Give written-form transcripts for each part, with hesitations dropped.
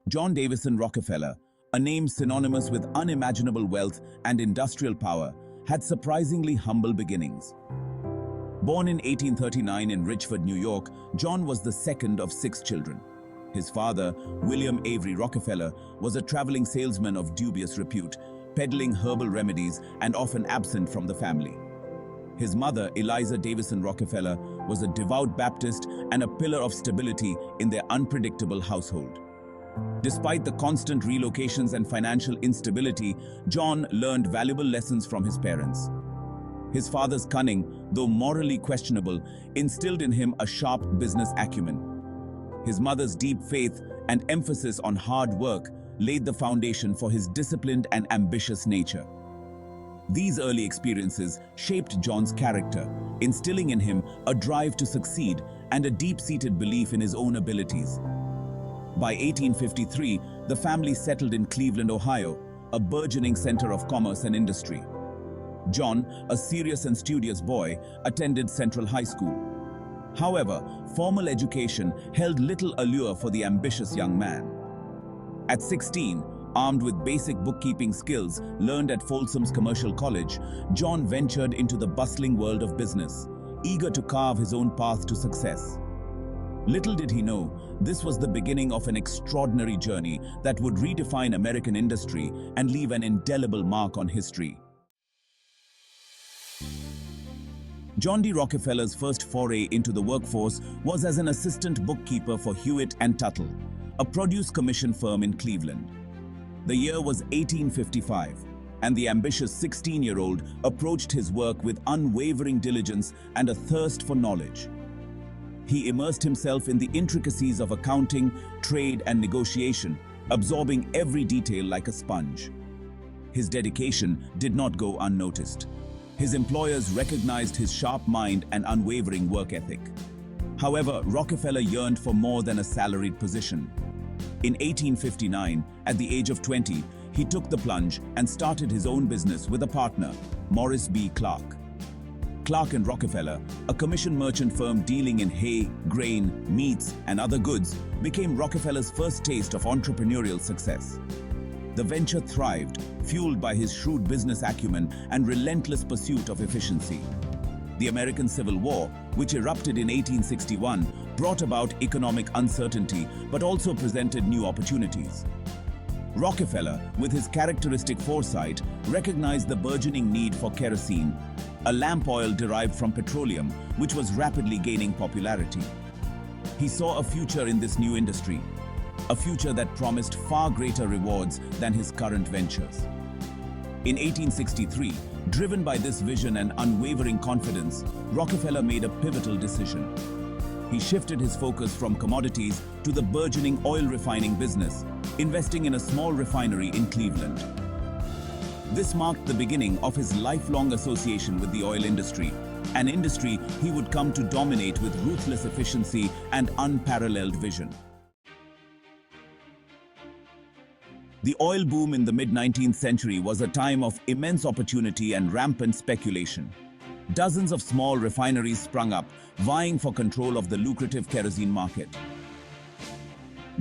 John Davison Rockefeller, a name synonymous with unimaginable wealth and industrial power, had surprisingly humble beginnings. Born in 1839 in Richford, New York, John was the second of 6 children. His father, William Avery Rockefeller, was a traveling salesman of dubious repute, peddling herbal remedies and often absent from the family. His mother, Eliza Davison Rockefeller, was a devout Baptist and a pillar of stability in their unpredictable household. Despite the constant relocations and financial instability, John learned valuable lessons from his parents. His father's cunning, though morally questionable, instilled in him a sharp business acumen. His mother's deep faith and emphasis on hard work laid the foundation for his disciplined and ambitious nature. These early experiences shaped John's character, instilling in him a drive to succeed and a deep-seated belief in his own abilities. By 1853, the family settled in Cleveland, Ohio, a burgeoning center of commerce and industry. John, a serious and studious boy, attended Central High School. However, formal education held little allure for the ambitious young man. At 16, armed with basic bookkeeping skills learned at Folsom's Commercial College, John ventured into the bustling world of business, eager to carve his own path to success. Little did he know, this was the beginning of an extraordinary journey that would redefine American industry and leave an indelible mark on history. John D Rockefeller's first foray into the workforce was as an assistant bookkeeper for Hewitt and Tuttle, a produce commission firm in Cleveland. The year was 1855, and the ambitious 16-year-old approached his work with unwavering diligence and a thirst for knowledge. He immersed himself in the intricacies of accounting, trade, and negotiation, absorbing every detail like a sponge. His dedication did not go unnoticed. His employers recognized his sharp mind and unwavering work ethic. However, Rockefeller yearned for more than a salaried position. In 1859, at the age of 20, he took the plunge and started his own business with a partner, Morris B. Clark. Clark and Rockefeller, a commission merchant firm dealing in hay, grain, meats, and other goods, became Rockefeller's first taste of entrepreneurial success. The venture thrived, fueled by his shrewd business acumen and relentless pursuit of efficiency. The American Civil War, which erupted in 1861, brought about economic uncertainty but also presented new opportunities. Rockefeller, with his characteristic foresight, recognized the burgeoning need for kerosene, a lamp oil derived from petroleum, which was rapidly gaining popularity. He saw a future in this new industry, a future that promised far greater rewards than his current ventures. In 1863, driven by this vision and unwavering confidence, Rockefeller made a pivotal decision. He shifted his focus from commodities to the burgeoning oil refining business, investing in a small refinery in Cleveland. This marked the beginning of his lifelong association with the oil industry, an industry he would come to dominate with ruthless efficiency and unparalleled vision. The oil boom in the mid-19th century was a time of immense opportunity and rampant speculation. Dozens of small refineries sprung up, vying for control of the lucrative kerosene market.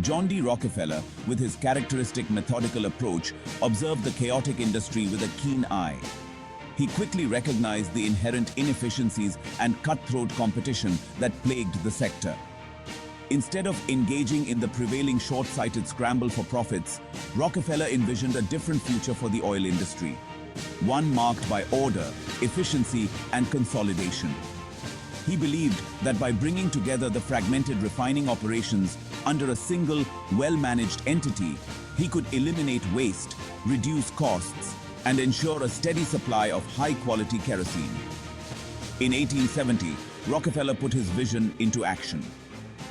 John D Rockefeller, with his characteristic methodical approach, observed the chaotic industry with a keen eye. He quickly recognized the inherent inefficiencies and cutthroat competition that plagued the sector. Instead of engaging in the prevailing short-sighted scramble for profits, Rockefeller envisioned a different future for the oil industry, one marked by order, efficiency, and consolidation. He believed that by bringing together the fragmented refining operations under a single, well-managed entity, he could eliminate waste, reduce costs, and ensure a steady supply of high-quality kerosene. In 1870, Rockefeller put his vision into action.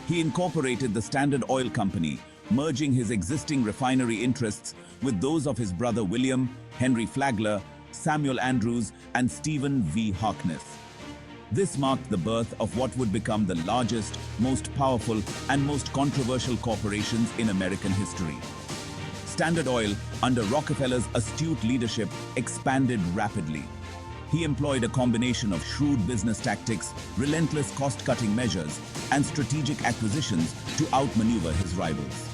He incorporated the Standard Oil Company, merging his existing refinery interests with those of his brother William, Henry Flagler, Samuel Andrews, and Stephen V. Harkness. This marked the birth of what would become the largest, most powerful, and most controversial corporations in American history. Standard Oil, under Rockefeller's astute leadership, expanded rapidly. He employed a combination of shrewd business tactics, relentless cost-cutting measures, and strategic acquisitions to outmaneuver his rivals.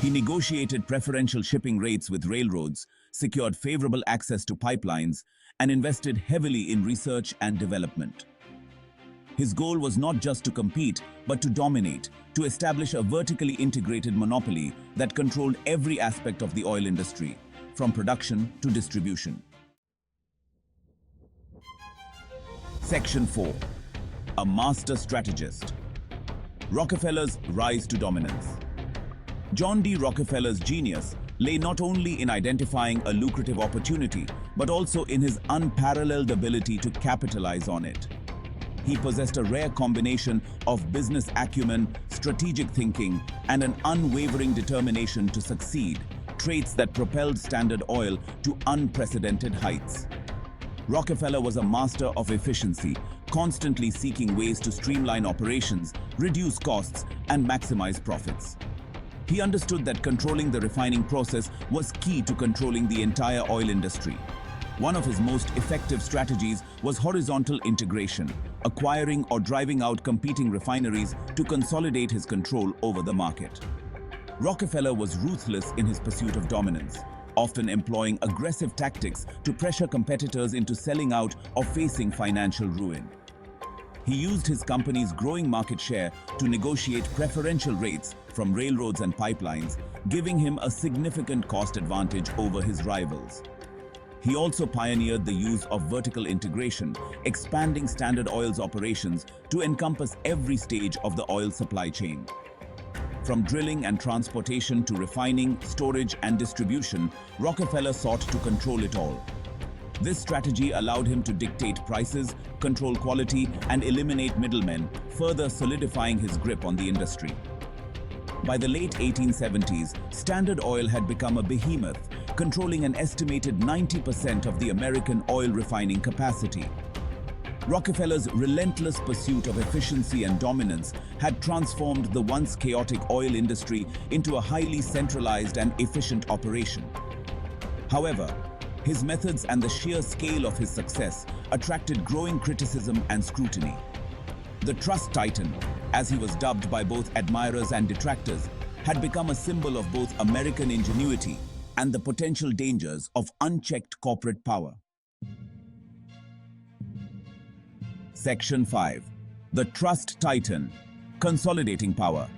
He negotiated preferential shipping rates with railroads, secured favorable access to pipelines, and invested heavily in research and development. His goal was not just to compete, but to dominate, to establish a vertically integrated monopoly that controlled every aspect of the oil industry, from production to distribution. Section 4. A master strategist. Rockefeller's rise to dominance. John D Rockefeller's genius lay not only in identifying a lucrative opportunity, but also in his unparalleled ability to capitalize on it. He possessed a rare combination of business acumen, strategic thinking, and an unwavering determination to succeed, traits that propelled Standard Oil to unprecedented heights. Rockefeller was a master of efficiency, constantly seeking ways to streamline operations, reduce costs, and maximize profits. He understood that controlling the refining process was key to controlling the entire oil industry. One of his most effective strategies was horizontal integration, acquiring or driving out competing refineries to consolidate his control over the market. Rockefeller was ruthless in his pursuit of dominance, often employing aggressive tactics to pressure competitors into selling out or facing financial ruin. He used his company's growing market share to negotiate preferential rates from railroads and pipelines, giving him a significant cost advantage over his rivals. He also pioneered the use of vertical integration, expanding Standard Oil's operations to encompass every stage of the oil supply chain. From drilling and transportation to refining, storage, and distribution, Rockefeller sought to control it all. This strategy allowed him to dictate prices, control quality, and eliminate middlemen, further solidifying his grip on the industry. By the late 1870s, Standard Oil had become a behemoth, controlling an estimated 90% of the American oil refining capacity. Rockefeller's relentless pursuit of efficiency and dominance had transformed the once chaotic oil industry into a highly centralized and efficient operation. However, his methods and the sheer scale of his success attracted growing criticism and scrutiny. The Trust Titan, as he was dubbed by both admirers and detractors, had become a symbol of both American ingenuity and the potential dangers of unchecked corporate power. Section 5. The Trust Titan, Consolidating Power,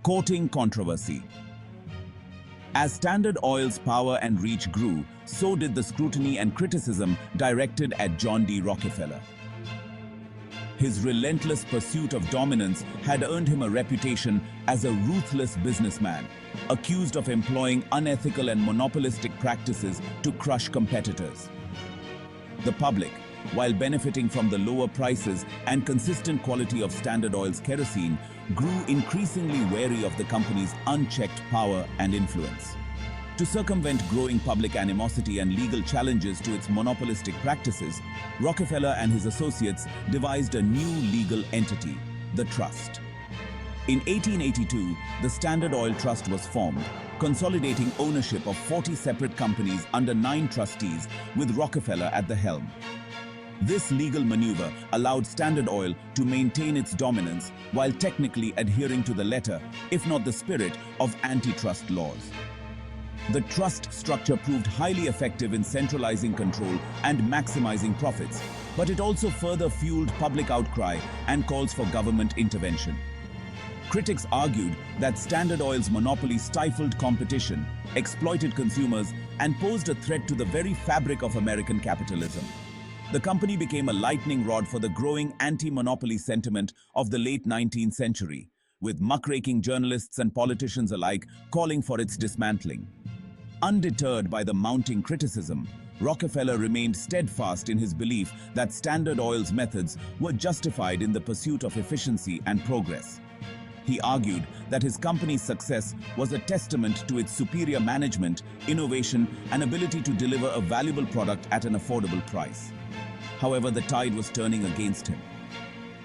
Courting Controversy. As Standard Oil's power and reach grew, so did the scrutiny and criticism directed at John D Rockefeller. His relentless pursuit of dominance had earned him a reputation as a ruthless businessman, accused of employing unethical and monopolistic practices to crush competitors. The public, while benefiting from the lower prices and consistent quality of Standard Oil's kerosene, grew increasingly wary of the company's unchecked power and influence. To circumvent growing public animosity and legal challenges to its monopolistic practices, Rockefeller and his associates devised a new legal entity, the Trust. In 1882, the Standard Oil Trust was formed, consolidating ownership of 40 separate companies under 9 trustees, with Rockefeller at the helm. This legal maneuver allowed Standard Oil to maintain its dominance while technically adhering to the letter, if not the spirit, of antitrust laws. The trust structure proved highly effective in centralizing control and maximizing profits, but it also further fueled public outcry and calls for government intervention. Critics argued that Standard Oil's monopoly stifled competition, exploited consumers, and posed a threat to the very fabric of American capitalism. The company became a lightning rod for the growing anti-monopoly sentiment of the late 19th century, with muckraking journalists and politicians alike calling for its dismantling. Undeterred by the mounting criticism, Rockefeller remained steadfast in his belief that Standard Oil's methods were justified in the pursuit of efficiency and progress. He argued that his company's success was a testament to its superior management, innovation, and ability to deliver a valuable product at an affordable price. However, the tide was turning against him.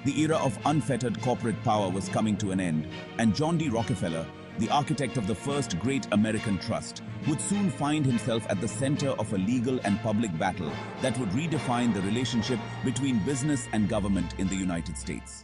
The era of unfettered corporate power was coming to an end, and John D Rockefeller, the architect of the first great American trust, would soon find himself at the center of a legal and public battle that would redefine the relationship between business and government in the United States.